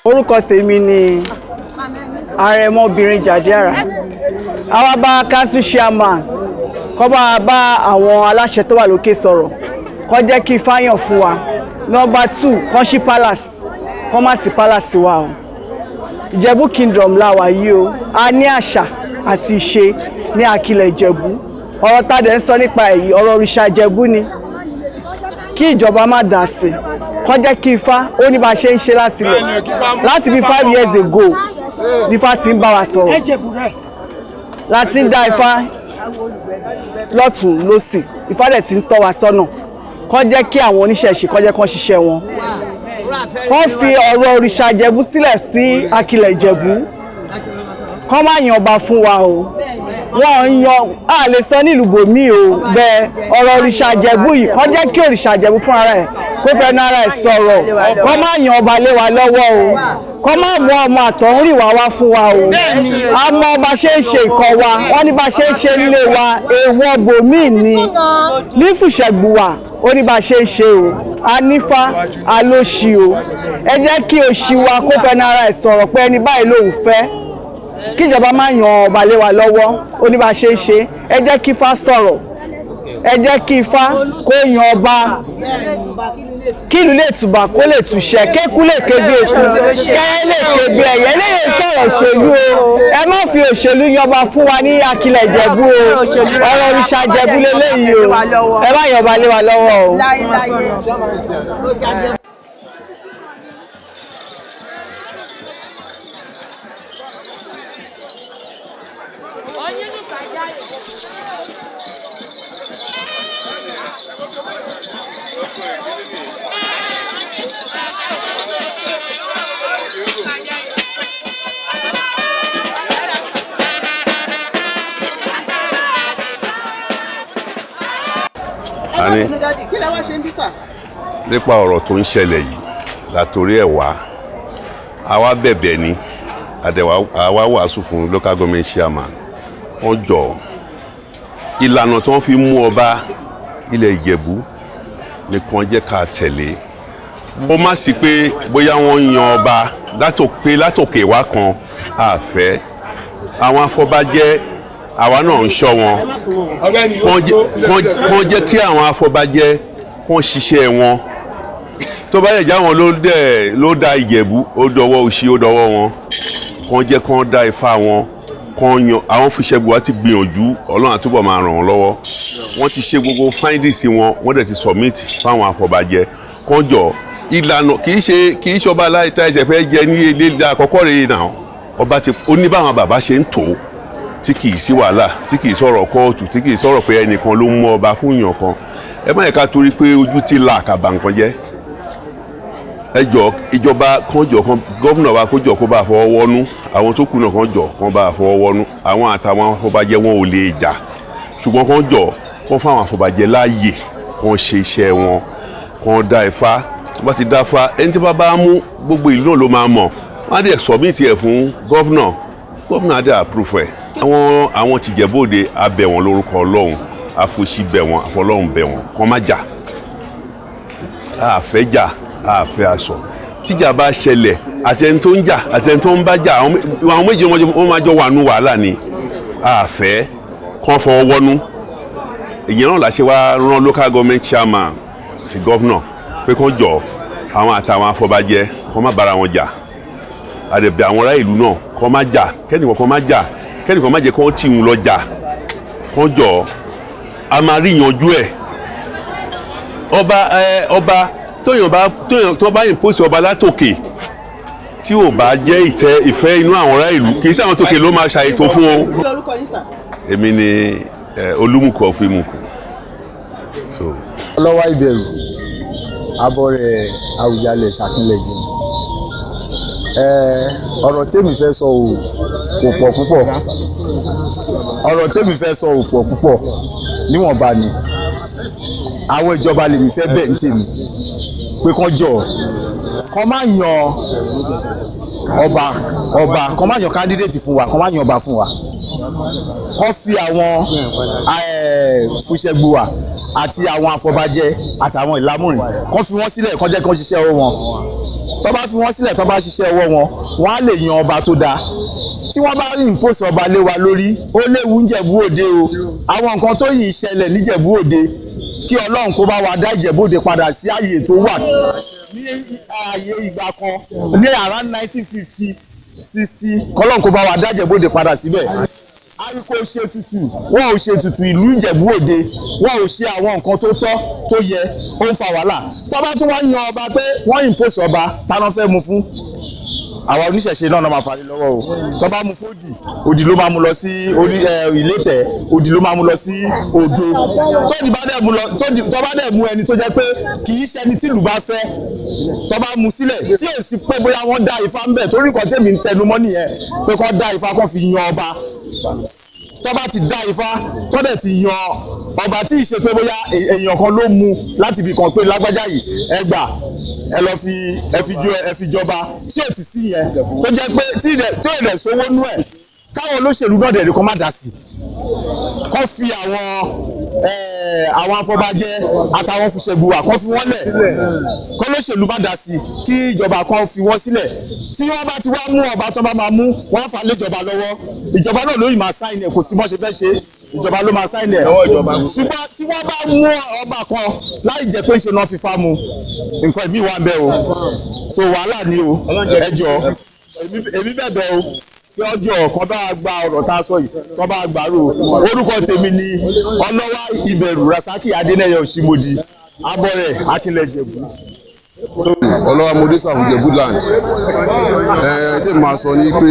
Orúkọ tèmi ni Àrẹ̀mọbìnrin Jàdíàrà. Àwa bá council chairman kó bá àwọn aláṣẹ tó wà lókè sọ̀rọ̀ kó jẹ́ kí fáyàn fún wa. Number 2, kó ṣí palace, kó má sí palace wa o. Ìjẹ̀bú kingdom la wà yìí o. A ní àṣà àti ìṣe ní Akilẹ̀ Ìjẹ̀bú. Ọ̀rọ̀ tá dẹ̀ ń sọ nípa èyí, ọ̀rọ̀ òrìṣà Ìjẹ̀bú ni. Kí ìjọba má dá sí. Kó jẹ́ kí Ifá ó ní bá ṣe ń ṣe láti bí 5 years ago ní Ifá ti ń bá wa sọ̀rọ̀. Láti ń dá Ifá lọ́tùn lósì. Ifá dẹ̀ ti ń tọ́ wa sọ́nà. Kó jẹ́ kí àwọn oníṣẹ̀ṣe kó jẹ́ kó ṣiṣẹ́ wọn. Kó fi ọ̀rọ̀ òrìṣà Ìjẹ̀bú sílẹ̀ sí Akilẹ̀ Ìjẹ̀bú. Kó má yan ọba fún wa o. Wọ́n yan a lè sọ nílùú bòmí o bẹ́ẹ̀ ọ̀rọ̀ òrìṣà Ìjẹ̀bú yìí kó jẹ́ kí òrìṣà Ìjẹ̀bú fún ara ẹ̀ kó fẹ́ nára ẹ̀ sọ̀rọ̀ kó má yan ọba lé wa lọ́wọ́ o kó má mú ọmọ àtọ̀húnrìnwá wá fún wa o a mọ bá ṣe ń ṣe nǹkan wa wọ́n ní bá ṣe ń ṣe nílé wa èèwọ̀ bòmí ni ní Fùṣẹ̀gbùwà ó ní bá ṣe ń ṣe o a nífá a lóṣì o ẹ jẹ́ kí òṣì wa kó fẹ́ nára ẹ̀ sọ̀rọ̀ pé ẹni báyìí lòun fẹ́ kíjọba má yan ọba lé wa lọ́wọ́ ó ní bá ṣe ń ṣe ẹ jẹ́ kí Ifá sọ̀rọ̀ ẹ jẹ́ kí Ifá kó yan ọba kí ìlú lè tùbà kó lè túṣẹ kékú lè kébi èkú kẹ́ẹ́ lè kébi ẹ̀yẹ eléyìí sọ̀rọ̀ òṣèlú o ẹ má fi òṣèlú yanba fún wa ní Akilẹ̀ Ìjẹ̀bú o ọ̀rọ̀ òrìṣà Ìjẹ̀bú lélẹ́yìí o ẹ má yan ọba lé wa lọ́wọ́ o. Nípa ọ̀rọ̀ tó ń ṣẹlẹ̀ yìí látòrí ẹ̀ wá àwa bẹ̀bẹ̀ ni àwa wàásù fún local government chairman wọ́n jọ ìlànà tó ń fi mú ọba ilẹ̀ Ìjẹ̀bú nìkan jẹ́ ká tẹ̀lé ó má sí pé bóyá wọ́n yan ọba látòkè wá kan àfẹ́ àwọn afọbajẹ́ àwa náà ń ṣọ́ wọn kàn jẹ́ kí àwọn afọbajẹ́ kàn ṣiṣẹ́ wọn tó bá yẹ jáwọn ló dá Ìjẹ̀bú ó dọwọ́ òṣì ó dọwọ́ wọn kàn jẹ́ kàn dá Ifá wọn kàn yan àwọn Fùṣẹ̀gbùwà ti gbìyànjú Ọlọ́run àtúbọ̀ máa ràn wọ́n lọ́wọ́ wọ́n ti ṣe gbogbo findings wọn wọ́n dẹ̀ ti submit fáwọn afọbajẹ́ kàn jọ ìlànà kì í ṣe ọba aláìta ẹsẹ̀ fẹ́ jẹ ní ilé àkọ́kọ́ rẹ̀ náà ọba ti oníbàwọn bàbá ṣe ń tò tí kì í sí wàhálà tí kì í sọ̀rọ̀ kóòtù tí kì í sọ̀rọ̀ pé ẹnìkan ló mú ọba fún yàn kan ẹ má yẹ ká torí pé ojú ti la àkàbà nǹkan jẹ́ ẹ jọ ìjọba kan jọ kan gọ́fúnà wa kó jọ kó bá fọwọ́ wọnú àwọn tó kù náà kan jọ kan bá fọwọ́ wọnú àwọn àtàwọn afọbajẹ́ wọn ò lè jà ṣùgbọ́n kan jọ kan fáwọn afọbajẹ́ láàyè kan ṣe iṣẹ́ wọn kan dá Ifá bá ti dá Ifá ẹni tí bá mú gbogbo ìlú náà ló máa mọ̀ wọ́n á dẹ̀ submit ẹ̀ fún gọ́fúnà á dẹ̀ approve ẹ̀ àwọn tìjẹ́bóde abẹ̀ wọn lórúkọ Ọlọ́run àfòṣì bẹ̀ wọn àfọlọ́run bẹ̀ wọn kàn má jà àfẹ́ jà àfẹ́ aṣọ tíjà bá ṣẹlẹ̀ àtẹni tó ń jà àtẹni tó ń bá jà àwọn méjì wọn máa jọ wà nù wàhálà ni àfẹ́ kàn fọwọ́ wọnú ìyẹn náà láṣẹ wá rán local government chairman sí gọ́fúnà pé kàn jọ àwọn àtàwọn afọbajẹ́ kàn má bára wọn jà àdẹ̀bẹ̀ àwọn ará ìlú náà kàn má jà kẹ́nìkan kàn má jà kẹ́nìkan má jẹ́ kàn tì ń lọ jà kàn jọ a máa rí yanjú ẹ̀ ọba tó bá impose ọba látòkè tí ò bá jẹ́ ìfẹ́ inú àwọn ará ìlú kì í ṣe àwọn tòkè ló máa ṣàìtò fún wọn. èmi ni Olúmùkù of Ìmùkù. ọlọ́wà ìbẹ̀rù abọ́rẹ̀ Àwùjalẹ̀ Ṣàkínlẹ̀jì ọ̀rọ̀ tèmi fẹ́ sọ kò pọ̀ púpọ̀ ọ̀rọ̀ tèmi fẹ́ sọ ò pọ̀ púpọ̀ níwọ̀nba ni àwọn ìjọba lèmi fẹ́ bẹ̀ ń tèmi pé kán jọ kán má yan ọba kán má yan candidate fún wa kán má yan ọba fún wa kọ́ fi àwọn Fúnṣẹ́gbùwà àti àwọn àfọbàjẹ́ àtàwọn ìlámùrìn kọ́ fi wọ́n sílẹ̀ kọ́ jẹ́ kọ́ ṣiṣẹ́ ọwọ́ wọn tó bá fi wọ́n sílẹ̀ tó bá ṣiṣẹ́ ọwọ́ wọn wọ́n á lè yan ọba tó dáa tí wọ́n bá rí ìpòsè ọba lé wa lórí ó léwu níjẹ̀bú òde o àwọn nǹkan tó yìí ṣẹlẹ̀ níjẹ̀bú òde kí Ọlọ́run kó bá wa dá Ìjẹ̀bú Òde padà sí ààyè tó wà ní ààyè ìgbà kan ní around 1950-60 kọ́lọ́run kó bá wa dá Ìjẹ̀bú Òde padà síbẹ̀ àyíkó ṣe tutù wọn ò ṣe tutù ìlú Ìjẹ̀bú Òde wọn ò ṣe àwọn nǹkan tó tọ́ tó yẹ ó ń fa wàhálà tó bá tún wá yan ọba pé wọ́n impose ọba táná fẹ́ mu fún àwa oníṣẹ̀ṣe náà máa fàlẹ́ lọ́wọ́ o tó bá mu fòdì òdì ló máa mu lọ sí Ìlétẹ̀ òdì ló máa mu lọ sí Odò tó bá dẹ̀ mú ẹni tó jẹ́ pé kì í ṣẹni tí ìlú bá fẹ́ tó bá mu sílẹ̀ tí ò sí pé bóyá wọ́n dá ifá ń bẹ̀ torí nǹkan tèmi ń tẹnumọ́ nìyẹn pé kó dá ifá kó fi yan ọba tó bá ti dá ifá tó dẹ̀ ti yan ọba tí ì ṣe pé bóyá èèyàn kan ló mu láti ibì kan pé lágbájá yìí ẹ gbà ẹ lọ ẹ fi jọba tí ò ti sí yẹn tó jẹ́ pé tí ò dẹ̀ sówó nú ẹ̀ káwọn olóṣèlú náà dẹ̀ rí kó má dá sí kó fi àwọn afọbajẹ àtàwọn Fúnṣẹ́gbùwà kó fi wọ́n lẹ̀ kó lóṣèlú má dá sí kí ìjọba kan fi wọ́n sílẹ̀ tí wọ́n bá ti wá mú ọba tó bá máa mú wọ́n fà lé ìjọba lọ́wọ́ ìjọba náà lóyún máa sáìn ẹ̀ kò sí bọ́ ṣe fẹ́ ṣe ìjọba ló máa sáìn ẹ̀ ṣùgbọ́n tí wọ́n bá mú ọba kan láì jẹ́ pé ṣe náà fi fá mu nǹkan ìmí wà ń bẹ o so wàhálà ni o ẹ jọ̀ọ́ èmi bẹ̀bẹ̀ o pé ọjọ́ kan bá gba ọ̀rọ̀ tá a sọ yìí kan bá gbàrú orúkọ tèmi ni Ọlọ́wà Ìbẹ̀rù Rasaki Adénẹ́yẹ Òṣìmọ̀dì Abọ́rẹ̀ Akilẹ̀ Ìjẹ̀bú. Ọlọ́wà Modesa Ìjẹ̀bú land tí màá sọ ní pé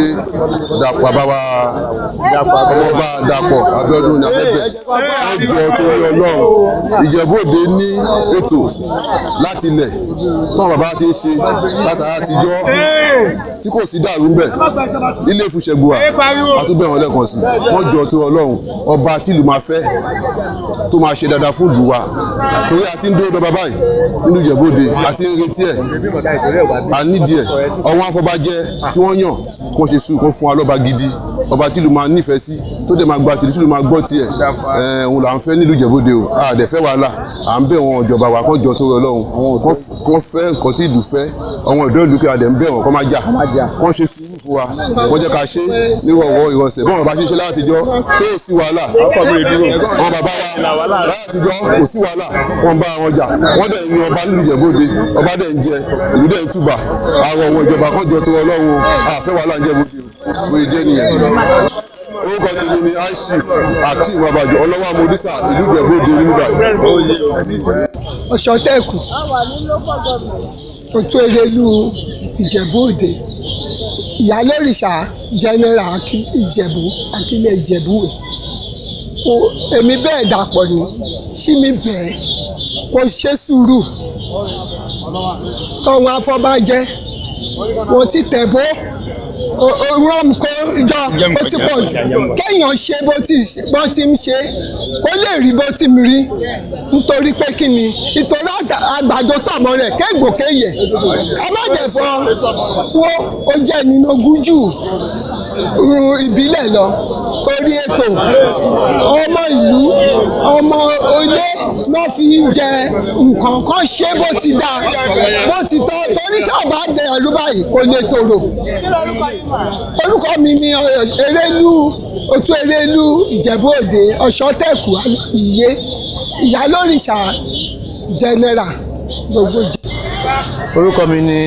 Dàpọ̀ àbáwá ọmọọba Dàpọ̀ Abíọ́dún ní afẹ́fẹ́ ọjọ́ tó yọ Ọlọ́run Ìjẹ̀bú Òde ní ètò láti ilẹ̀ tán bàbá ti ń ṣe látara àtijọ́ tí kò sí dàrú ń bẹ̀ ilé Fúnṣẹ́gbùwà àtúbẹ̀ wọn lẹ́ẹ̀kan sí wọ́n jọ tó Ọlọ́run ọba tìlú máa fẹ́ tó máa ṣe dáadáa fún ìlú wa torí àti ń dúró dọ́ba báyìí nínú Ìjẹ̀bú Òde àti ń retí ẹ̀ ànídìí ẹ̀ ọwọ́n afọbajẹ́ tí wọ́n yàn kó ṣe sùn kó fún wa lọ́ba gidi ọba tìlú máa nífẹ̀ẹ́ sí tó dẹ̀ máa gba tìlú tìlú máa gbọ́ tiẹ̀ òun là ń fẹ́ nílùú Ìjẹ̀bú Òde o àdẹ̀ fẹ́ wàhálà à ń bẹ̀ wọn ìjọba wa kó jọ tó Ọlọ́run kó fẹ́ nǹkan tí ìlú fẹ́ ọmọ ìdó ìlú kí adẹ̀ ń bẹ̀ wọn kó má jà kó ṣe sùúrù fún wa kó jẹ́ ká ṣe nírọ̀wọ́ ìrọ̀sẹ̀ bọ́n bàbá ṣe ń ṣe látijọ́ tó sí wàhálà àwọn bàbá wa látijọ́ kò sí wàhálà wọ́n bá wọn jà wọ́n dẹ̀ ní ọba nílùú Ìjẹ̀bú Òde ọba dẹ̀ ń jẹ ìlú dẹ̀ ń túbà àwọn ọmọ ìjọba kan jọ tó Ọlọ́run àfẹ́ wàhálà ń Ìjẹ̀bú Òde òye jẹ́ nìyẹn orúkọ tèmi ni Aishif Akeem Abájọ Ọlọ́wà Modesa ìlú Ìjẹ̀bú Òde nínú báyìí. Ọ̀ṣọ́tẹ̀kù Òtú Erelu Ìjẹ̀bú Òde Ìyálórìṣà General Ìjẹ̀bú Akilẹ̀ Ìjẹ̀bú èmi bẹ́ẹ̀ Dàpọ̀ ni sí mi bẹ́ẹ̀ kò ṣe sùúrù káwọn afọbajẹ́ wọ́n ti tẹ̀ bó rọ́m kó jọ ó ti pọ̀ jù kéèyàn ṣe bó ti ń ṣe kó lè rí bó ti ń rí nítorí pé kí ni ìtòrí àgbàdo tọ̀mọ́ rẹ̀ kéègbò kéèyè ká má dẹ̀ fọ́ wó ó jẹ́ nínú ogún jù ìbílẹ̀ lọ torí ètò ọmọ ìlú ọmọ ilé náà fi ń jẹ nǹkan kan ṣe bó ti dáa bó ti tọ́ torí tí ọba dẹ̀ ẹ̀rú báyìí kò lè tòrò. Orúkọ mi ni Òtú Erelu Ìjẹ̀bú Òde Ọ̀ṣọ́tẹ̀kù Iye Ìyálórìṣà General gbogbo jẹ. Orúkọ mi ni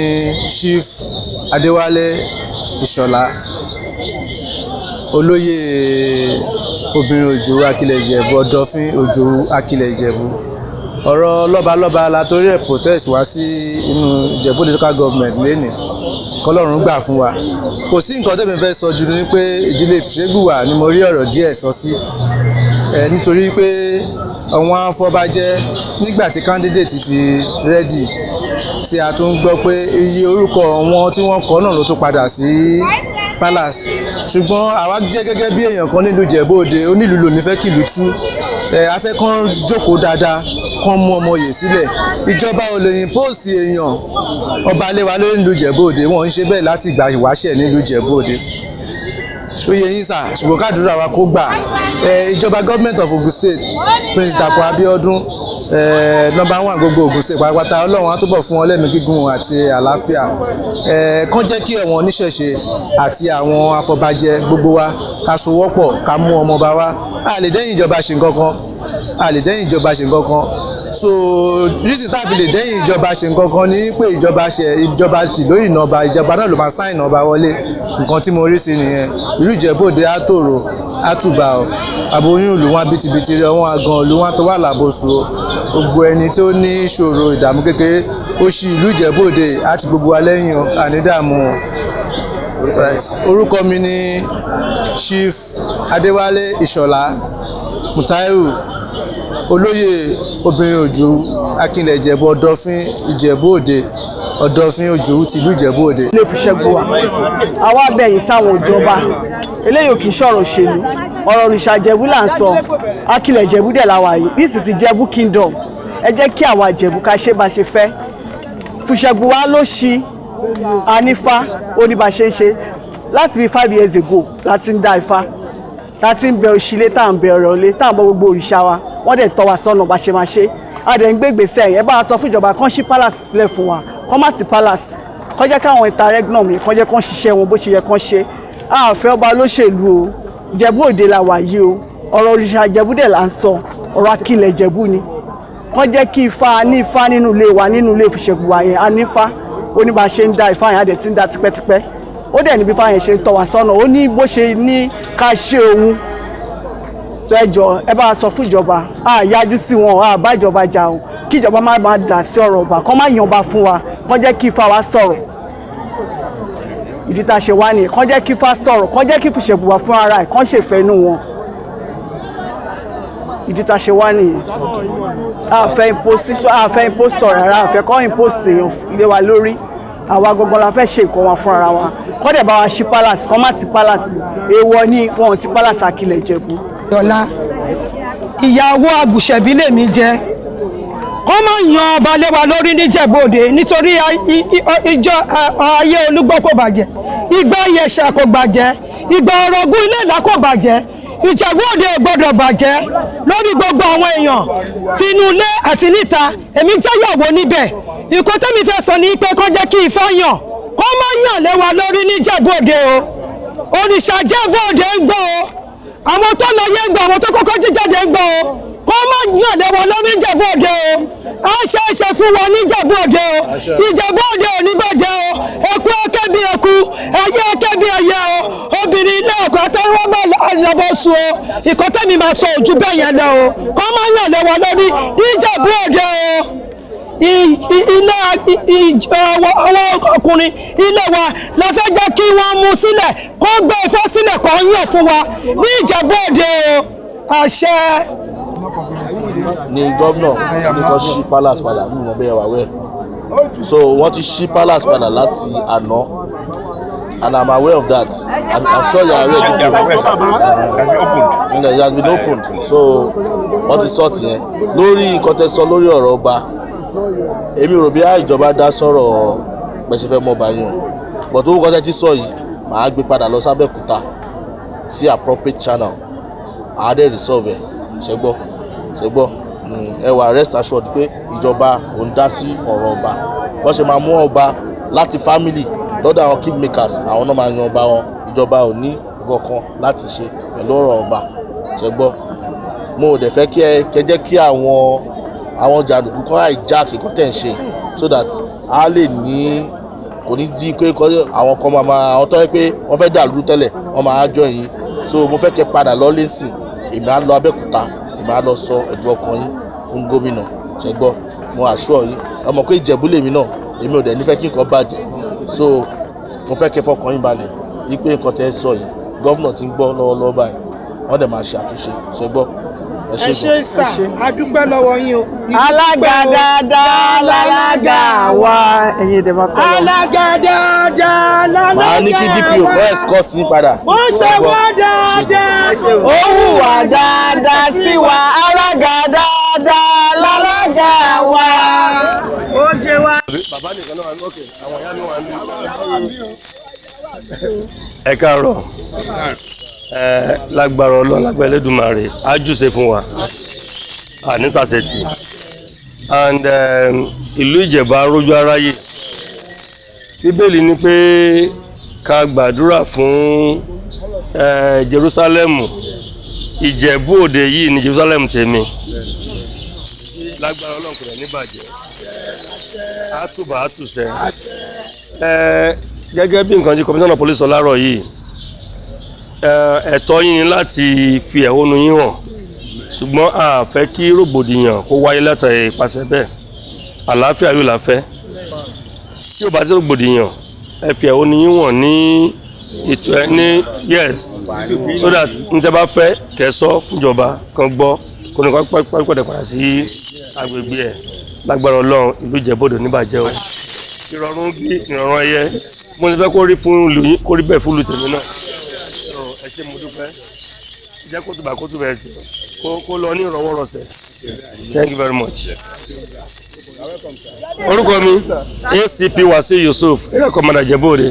Chief Adéwálé Ìṣọ̀lá olóyè obìnrin Òjòrú Akilẹ̀ Ìjẹ̀bú Ọ̀dọ̀fín Òjòrú Akilẹ̀ Ìjẹ̀bú ọ̀rọ̀ lọ́balọ́ba la torí ẹ̀ protest wá sí inú Ìjẹ̀bú Òde local government lẹ́nìí kọlọ́run gbà fún wa kò sí nǹkan tẹ́mi fẹ́ sọ jù ní pé ìdílé Fúnṣẹ́gbùwà ni mo rí ọ̀rọ̀ díẹ̀ sọ sí nítorí pé àwọn afọbajẹ́ nígbà tí candidate ti rẹ́dì tí a tún gbọ́ pé iye orúkọ wọn tí wọ́n kọ náà ló tún padà sí palace ṣùgbọ́n àwa jẹ́ gẹ́gẹ́ bí èèyàn kan nílùú Ìjẹ̀bú Òde onílùú lò ní fẹ́ kìlú tú afẹ́ kan jókòó dáadáa kan mú ọmọ yè sílẹ̀ ìjọba ò lè impose èèyàn ọba léwa lórí nílùú Ìjẹ̀bú Òde wọn ń ṣe bẹ́ẹ̀ láti ìgbà ìwáṣẹ̀ nílùú Ìjẹ̀bú Òde ṣóyè yín sà ṣùgbọ́n kádùúrà wa kó gbà ìjọba government of Ogun State Prince Dàpọ̀ Abíọ́dún number 1 gbogbo Ogun State pátápátá Ọlọ́run á túbọ̀ fún wọn lẹ́mìí gígùn àti àlàáfíà kán jẹ́ kí àwọn oníṣẹ̀ṣe àti àwọn afọbajẹ gbogbo wa ká sowọ́pọ̀ ká mú ọmọọba wa a lè dẹ́yìn ìjọba ṣe nǹkan kan so reason tá a fi lè dẹ́yìn ìjọba ṣe nǹkan kan ni pé ìjọba ṣì lóyìn ọba ìjọba náà ló máa sáìn ọba wọlé nǹkan tí mo rí sí nìyẹn ìlú Ìjẹ̀bú-Òde á tòrò á tùbà ọ aboyún ìlú wọn bitibiti rẹ wọn àgàn ìlú wọn tó wà lábòsù o gbogbo ẹni tó ní ìṣòro ìdààmú kékeré ó ṣì ìlú Ìjẹ̀bú-Òde àti gbogbo wa lẹ́yìn ànídààmú orúkọ mi ni Chief Adéwálé Ìṣọ̀lá Mutairu olóyè obìnrin òjò akínlẹ̀ Ìjẹ̀bú Ọ̀dọ̀fin Ìjẹ̀bú-Òde Ọ̀dọ̀fin òjò tìlú Ìjẹ̀bú-Òde. ilé ìfiṣẹ́gun wa àwa bẹ̀yìn sáwọn ìjọba eléyìí ò kì í ṣọ̀rọ̀ òṣèlú ọ̀rọ̀ òrìṣà Ìjẹ̀bú là ń sọ akínlẹ̀ Ìjẹ̀bú dẹ̀ la wà yìí this is Ìjẹ̀bú kingdom ẹ jẹ́ kí àwa Ìjẹ̀bú ká ṣe bá ṣe fẹ́ Ìfiṣẹ́gun wa ló ṣí anífá oníbàṣe ń ṣe láti bí 5 years ago láti ń dá ifá láti ń bẹ òṣìlẹ̀ tá à ń bẹ ọ̀rọ̀ ilé tá à ń bọ gbogbo òrìṣà wa wọ́n dẹ̀ tọ́ wa sọ́nà bá ṣe máa ṣe adẹ̀ ń gbé ìgbésẹ̀ ẹ̀ bá a sọ fún ìjọba kán ṣí palace sílẹ̀ fún wa kán má ti palace kán jẹ́ káwọn ìta regnum yìí kán jẹ́ kán ṣiṣẹ́ wọn bó ṣe yẹ kán ṣe àfẹ́ ọba olóṣèlú o Ìjẹ̀bú-Òde la wà yìí o ọ̀rọ̀ òrìṣà Ìjẹ̀bú dẹ̀ là ń sọ ọ̀rọ̀ akílẹ̀ Ìjẹ̀bú ni kán jẹ́ kí ifá ní ifá nínú ilé wa nínú ilé Ìfiṣẹ́gun wa yẹn a ní ifá ó ní bá a ṣe ń da ifá yẹn a dẹ̀ ti ń da tipẹ́tipẹ́ ó dẹ̀ níbi ifá yẹn ṣe ń tọ́ wa sọ́nà ó ní bó ṣe ní ká ṣe òun ẹjọ ẹ bá sọ fún ìjọba yájú sí wọn bá ìjọba jà o kí ìjọba má dà sí ọ̀rọ̀ ọba kán má yànba fún wa kán jẹ́ kí ifá wa sọ̀rọ̀ ìdí tá a ṣe wá nìyẹn kán jẹ́ kí ifá sọ̀rọ̀ kán jẹ́ kí Ìfiṣẹ́gun wa fún ara ẹ̀ kán ṣèfẹ́ inú wọn ìdí tá a ṣe wá nìyẹn àfẹ́ impostor rárá àfẹ́ kán impose lé wa lórí àwa gangan la fẹ́ ṣe nǹkan wa fún ara wa kán dẹ̀ bá wa ṣí palace kán má ti palace èèwọ̀ ni wọn ò ti palace Akílẹ̀ Ìjẹ̀bú. Dọ́là ìyàwó Àgùṣẹ̀bí lèmi jẹ́ kọ́ máa yan ọba lé wa lórí níjẹ̀bú-Òde nítorí ìjọ ayé Olúgbọ́n kò bàjẹ́ ìgbà Ìyẹ̀ṣà kò bàjẹ́ ìgbà Ọ̀rọ̀gún ilé Ìlá kò bàjẹ́ Ìjẹ̀bú-Òde ò gbọ́dọ̀ bàjẹ́ lórí gbogbo àwọn èèyàn tinú ilé àti níta èmi jẹ́yàwó níbẹ̀ ìkọ́ tẹ́mi fẹ́ sọ ní pé kọ́ jẹ́ kí Ifá yàn kọ́ máa yàn lé wa lórí níjẹ̀bú-Òde o òrìṣà Ìjẹ̀bú-Òde ń gbọ́ o àwọn tó lọ yé ń gbọ́ àwọn tó kọ́kọ́ jíjáde ń gbọ́ o kó má yàn lé wọn lórí Ìjẹ̀bú-Òde o á ṣe é ṣe fún wọn ní Ìjẹ̀bú-Òde o Ìjẹ̀bú-Òde ò ní bàjẹ́ o eku ẹkẹ bí eku ẹyẹ ẹkẹ bí ẹyẹ o obìnrin ilé ọkọ àtẹwọ́ bá lọ́bọ̀ sùn o ìkọ́tẹ́mi máa sọ ojú bẹ́ẹ̀ yẹn lọ o kó má yàn lé wọn lórí Ìjẹ̀bú-Òde o àwọn ọkùnrin ilé wa la fẹ́ jẹ́ kí wọ́n mú sílẹ̀ kó gbé Ifá sílẹ̀ kó yàn fún wa ní Ìjẹ̀bú-Òde o àṣẹ. ni gómìnà tí ní kó ṣí palace padà nínú ọbẹ̀ ẹ̀wà wẹ̀ so wọ́n ti ṣí palace padà láti àná and I'm aware of that I'm sure you are aware it has been opened so wọ́n ti sọ tìyẹn lórí nǹkan tẹ́ sọ lórí ọ̀rọ̀ ọba èmi rò bí ìjọba dá sọ̀rọ̀ pẹ̀sẹ̀ fẹ́ mọ́ báyìí but owó kọ́tẹ́ tí sọ yìí màá gbé padà lọ sábẹ́kúta sí appropriate channel àádẹ́ resolve ẹ̀ ṣẹ́gbọ́ ẹ wà rest assured pé ìjọba kò ń dá sí ọ̀rọ̀ ọba wọ́n ṣe máa mú ọba láti family lọ́dọ̀ àwọn kingmakers àwọn náà máa yan ọba wọn ìjọba ò ní kankan láti ṣe pẹ̀lú ọ̀rọ̀ ọba ṣẹ́gbọ́ mo ò dẹ̀ fẹ́ kí ẹ jẹ́ kí àwọn jàǹdùkú kan hijack nǹkan tẹ̀ ń ṣe so that a lè ní kò ní di pé àwọn kan máa àwọn tó yẹ pé wọ́n fẹ́ dàlú tẹ́lẹ̀ wọ́n máa jọ yín so mo fẹ́ kẹ́ padà lọ lẹ́sìn èmi á lọ Abẹ́òkúta èmi á lọ sọ ẹ̀dùn ọkàn yín fún gómìnà ṣẹ́gbọ́ mo assure yín ọmọ pé Ìjẹ̀bú lèmi náà èmi ò dẹ̀ nífẹ̀ẹ́ kí nǹkan bàjẹ́ so mo fẹ́ kẹ́ fọkàn yín balẹ̀ sí pé nǹkan tẹ́ sọ yìí gómìnà ti ń gbọ́ lọ́wọ́lọ́wọ́ báyìí wọ́n dẹ̀ máa ṣe àtúnṣe ṣẹ́gbọ́ ẹ ṣe sà adúpẹ́ lọ́wọ́ yín o. alága dáadáa lálága wa ẹ̀yin ìdè máa kọ́ lọ. alága dáadáa lálága wa. màá ní kí DPO kọ́ escort yín padà. ó ṣe wá dáadáa. ó hùwà dáadáa sí wa alága dáadáa lálága wa. ó ṣe wá. bàbá nìkan náà lókè àwọn ìyá náà wà ní. ẹ káàárọ̀ lágbára Ọlọ́run lágbára Elédùmarè ájúṣe fún wa àní sàṣẹtì and ìlú Ìjẹ̀bú arójú aráyè Bíbélì ní pé ká gbàdúrà fún Jerúsálẹ́mù Ìjẹ̀bú Òde yìí ní Jerúsálẹ́mù tèmi lágbára Ọlọ́run kò ní bàjẹ́ àtúbà àtúnṣe gẹ́gẹ́ bí nǹkan tí komisanna police sọ láàárọ̀ yìí ẹ̀tọ́ yín ni láti fi ẹ̀hónú yín hàn ṣùgbọ́n a fẹ́ kí rògbòdìyàn kó wáyé látàrí ìpàṣẹ bẹ́ẹ̀ àlàáfíà yóò la fẹ́ tí ò bá sí rògbòdìyàn ẹ fi ẹ̀hónú yín hàn ní ètò ẹ ní yes so that n tẹ́ bá fẹ́ kẹsọ́ fúnjọba kan gbọ́ kó ní pàdé padà sí agbègbè ẹ̀ lágbára Ọlọ́run ìlú Ìjẹ̀bú Òde níbàjẹ́ o ìrọ̀rùn bí ìrọ̀rùn ẹyẹ mo ní fẹ́ kó rí fún ìlú yín kó rí bẹ́ẹ̀ fún ìlú tèmi náà ẹ ṣé mo dúpẹ́ jẹ́ kó tùbà kó tùbà ẹ̀jẹ̀ kó lọ ní ìrọ̀wọ́rọ̀sẹ̀ thank you very much. orúkọ mi ACP Wasiu Yusuf area commander Ìjẹ̀bú Òde.